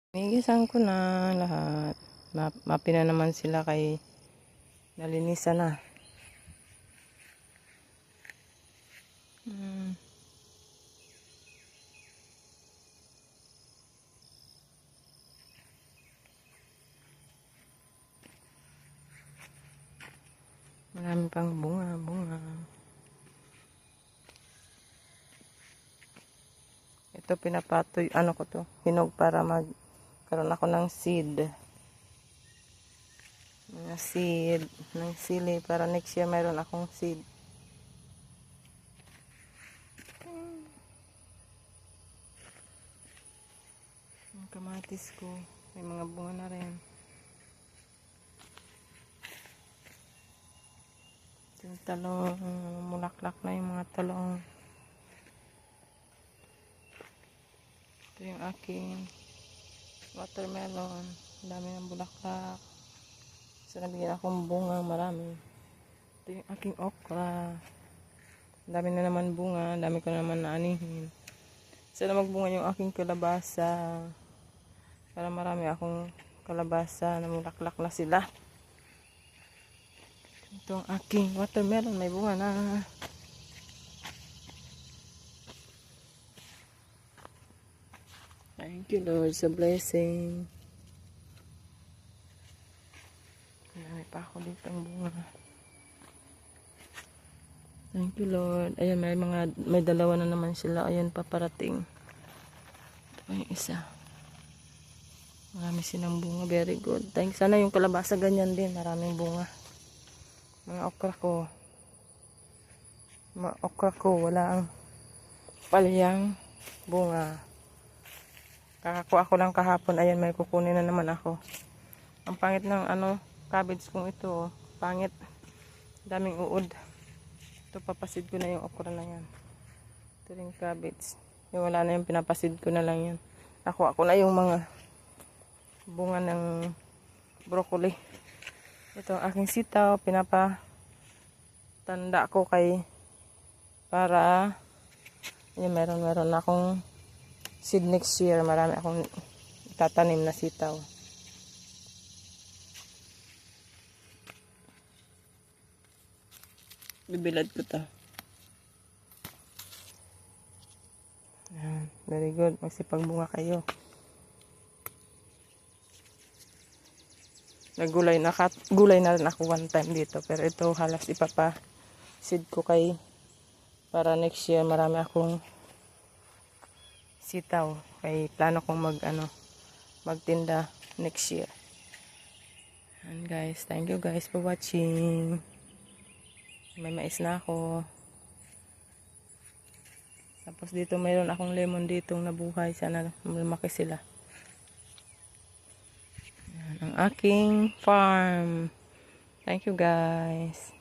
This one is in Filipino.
Nigisan ko na lahat. Mapi na naman sila kay nalinisan na. Marami pang bunga. Ito pinapatoy, ano ko to, hinog para magkaroon ako ng seed. Mga seed ng sili para next year mayroon akong seed. Ang kamatis ko, may mga bunga na rin. Yung talong, mulaklak na yung mga talong. Ito yung aking watermelon. Ang dami ng bulaklak. So, nabigyan akong bunga, marami. Ito yung aking okra. Ang dami na naman bunga. Ang dami ko na naman naanihin. Sana magbunga yung aking kalabasa. Para marami akong kalabasa na mulaklak na sila. Ito ang aking watermelon. May bunga na. Thank you, Lord, sa blessing. Marami pa ako dito ang bunga. Thank you, Lord. Ayan, may dalawa na naman sila. Ayan, paparating. Ito pa yung isa. Marami silang bunga. Very good. Thanks. Sana yung kalabasa ganyan din. Maraming bunga. Mga okra ko. Wala ang palyang bunga. Kakakuha ko lang kahapon. Ayan, may kukunin na naman ako. Ang pangit ng cabbage kong ito. Pangit. Daming uod. Ito, papasid ko na yung okra na yan. Ito rin cabbage. Yung wala na yung pinapasid ko na lang yan. Nakuha ko na yung mga bunga ng broccoli. Ito ang aking sitaw. Pinapatanda ko para yun, meron akong seed next year. Marami akong tatanim na sitaw. Bibilad ko to. Ayan, very good. Magsipagbunga kayo. Gulay na rin ako one time dito. Pero ito halos ipapa-seed ko para next year marami akong sitaw. Kay plano kong magtinda next year. And guys, thank you guys for watching. May mais na ako. Tapos dito mayroon akong lemon ditong nabuhay. Sana lumaki sila. Ang aking farm. Thank you guys.